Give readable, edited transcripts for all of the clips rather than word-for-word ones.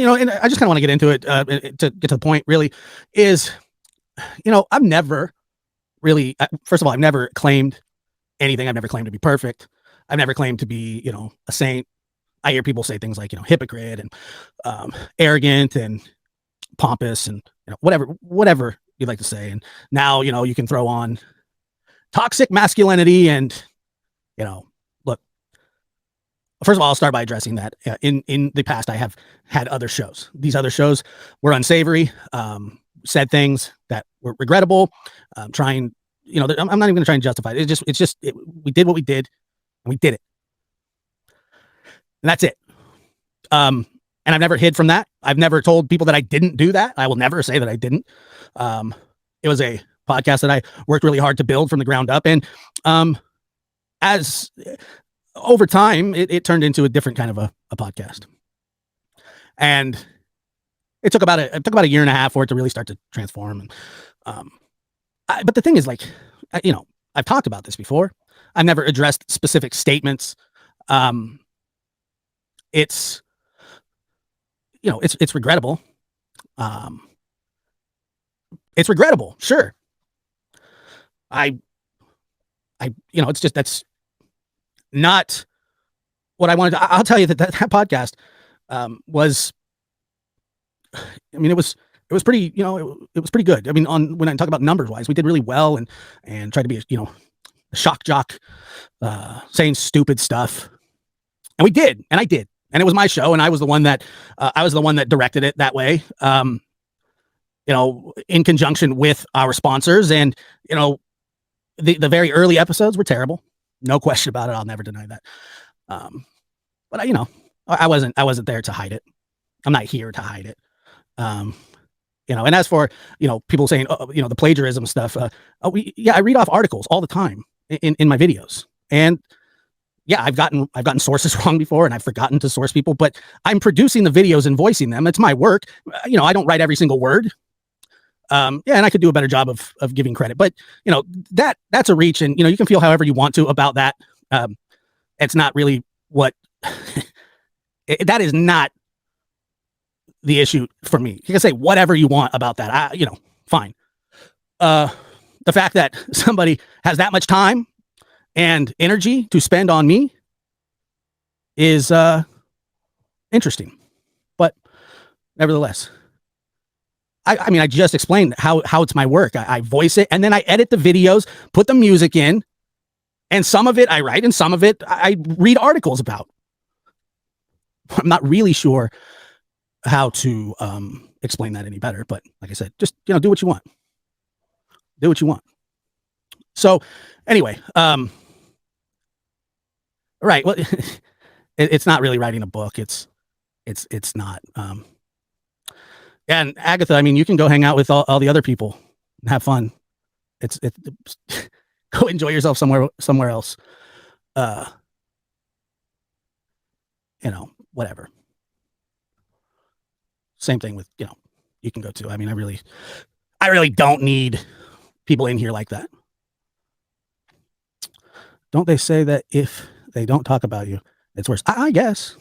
And I just kind of want to get into it to get to the point. Really, is I've never really. First of all, I've never claimed anything. I've never claimed to be perfect. I've never claimed to be a saint. I hear people say things like hypocrite and arrogant and pompous and whatever you'd like to say. And now you can throw on toxic masculinity and look. First of all, I'll start by addressing that in the past I have had other shows. These other shows were unsavory, said things that were regrettable. Trying, I'm not even going to try and justify it. We did what we did, and we did it, and that's it. And I've never hid from that. I've never told people that I didn't do that. I will never say that I didn't. It was a podcast that I worked really hard to build from the ground up, and as over time, it turned into a different kind of a podcast, and it took about a year and a half for it to really start to transform. And but the thing is, I've talked about this before. I've never addressed specific statements. It's it's regrettable. It's regrettable, sure. That's not what I wanted to. I'll tell you that podcast was. I mean, it was pretty. It was pretty good. I mean, when I talk about numbers wise, we did really well and tried to be a shock jock, saying stupid stuff, and we did, and I did, and it was my show, and I was the one that directed it that way. In conjunction with our sponsors, and the very early episodes were terrible. No question about it. I'll never deny that. But I wasn't there to hide it. I'm not here to hide it. And as for, people saying, the plagiarism stuff, I read off articles all the time in my videos. And yeah, I've gotten sources wrong before, and I've forgotten to source people, but I'm producing the videos and voicing them. It's my work. I don't write every single word. And I could do a better job of giving credit, but that's a reach, and you can feel however you want to about that. It's not really what that is not the issue for me. You can say whatever you want about that. Fine. The fact that somebody has that much time and energy to spend on me is interesting, but nevertheless. I mean, I just explained how it's my work. I voice it, and then I edit the videos, put the music in, and some of it I write, and some of it I read articles about. I'm not really sure how to explain that any better, but like I said, just do what you want. Do what you want. So, anyway, right. Well, it's not really writing a book. It's not. And Agatha, I mean, you can go hang out with all the other people and have fun. It's go enjoy yourself somewhere else. Whatever. Same thing with, you can go too. I mean, I really don't need people in here like that. Don't they say that if they don't talk about you, it's worse? I guess.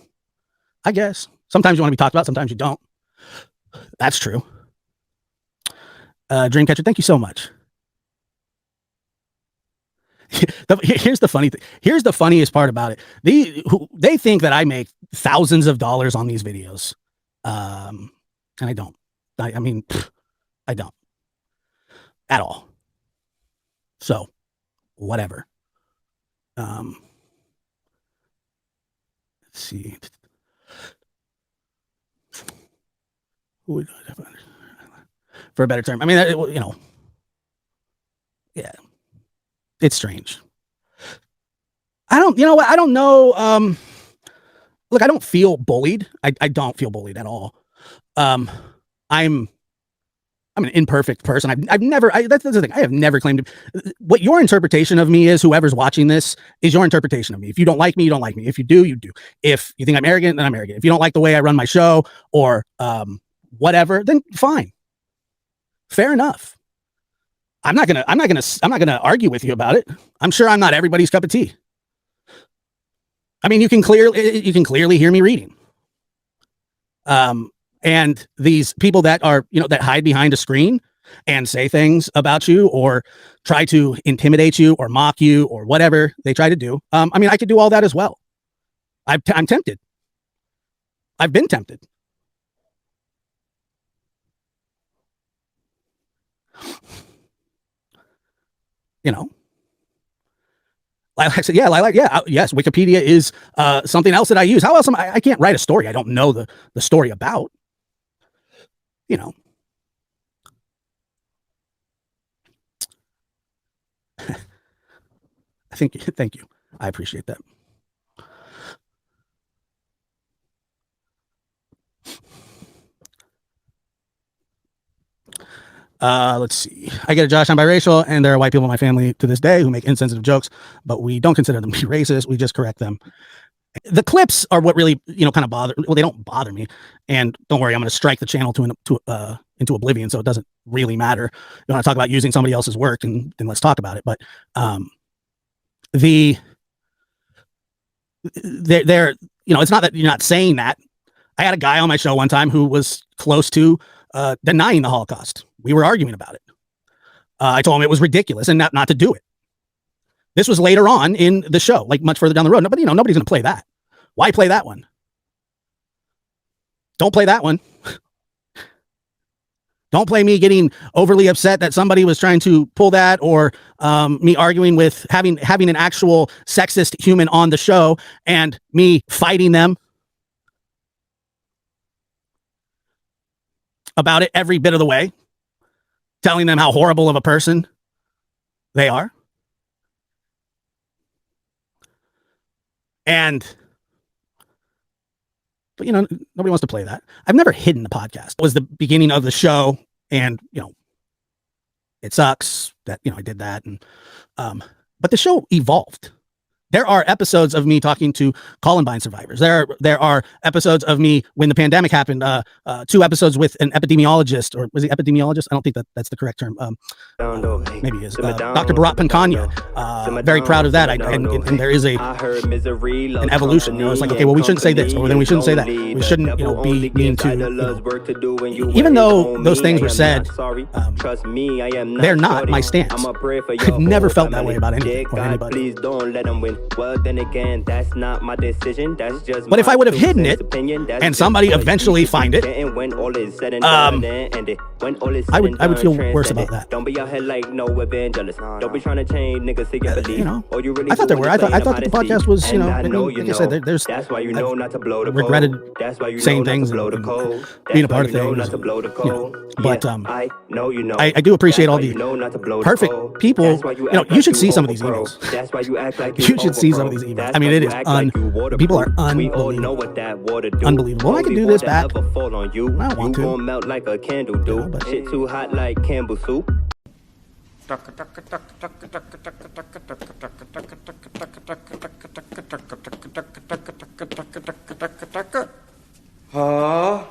Sometimes you want to be talked about, sometimes you don't. That's true. Dreamcatcher, thank you so much. Here's the funny thing. Here's the funniest part about it. They think that I make thousands of dollars on these videos. And I don't. I mean, I don't. At all. So, whatever. Let's see. For a better term. I mean, yeah, it's strange. I don't know. Look, I don't feel bullied. I don't feel bullied at all. I'm an imperfect person. I've never, that's the thing. I have never claimed to, what your interpretation of me is, whoever's watching this, is your interpretation of me. If you don't like me, you don't like me. If you do, you do. If you think I'm arrogant, then I'm arrogant. If you don't like the way I run my show or, whatever, then fine. Fair enough. I'm not gonna argue with you about it. I'm sure I'm not everybody's cup of tea. I mean, you can clearly hear me reading. And these people that are, that hide behind a screen and say things about you or try to intimidate you or mock you or whatever they try to do. I could do all that as well. I'm tempted. I've been tempted. Lilac said, yes, Wikipedia is something else that I use. How else I can't write a story I don't know the story about. Thank you. I appreciate that. Let's see. I get it, Josh. I'm biracial, and there are white people in my family to this day who make insensitive jokes, but we don't consider them to be racist. We just correct them. The clips are what really, kind of bother. Well, they don't bother me. And don't worry, I'm going to strike the channel into oblivion, so it doesn't really matter. You want to talk about using somebody else's work, and then let's talk about it. But they're it's not that you're not saying that. I had a guy on my show one time who was close to denying the Holocaust. We were arguing about it. I told him it was ridiculous and not to do it. This was later on in the show, like much further down the road. But nobody's going to play that. Why play that one? Don't play that one. Don't play me getting overly upset that somebody was trying to pull that, or me arguing with having an actual sexist human on the show and me fighting them about it every bit of the way, telling them how horrible of a person they are. But nobody wants to play that. I've never hidden the podcast. It was the beginning of the show, and it sucks that I did that, and but the show evolved. There are episodes of me talking to Columbine survivors. There are episodes of me when the pandemic happened. 2 episodes with an epidemiologist, or was he epidemiologist? I don't think that's the correct term. Maybe he is. Dr. Bharat Pankania. Very proud of that. And there is an evolution. It's like, okay, well, we shouldn't say this, or then we shouldn't say that. We shouldn't, be mean to. Even though those things were said, they're not my stance. I've never felt that way about anything or anybody. Well, then again, that's not my decision. That's just. But if I would have hidden it, and somebody eventually find it, I would feel worse about that. Don't be out here like no evangelist. Don't be trying to change niggas to get believe. I thought there were. I thought that the podcast was, like I said, there's. That's why not to blow the regretted saying things and being a part of things. But I do appreciate all the perfect people. You should see some of these emails. That's why you act like you should see some of these emails. I mean, it is people are unbelievable. Unbelievable. I can do this back. I don't want to. Melt like a candle, dude. But shit too hot like Campbell soup. Huh?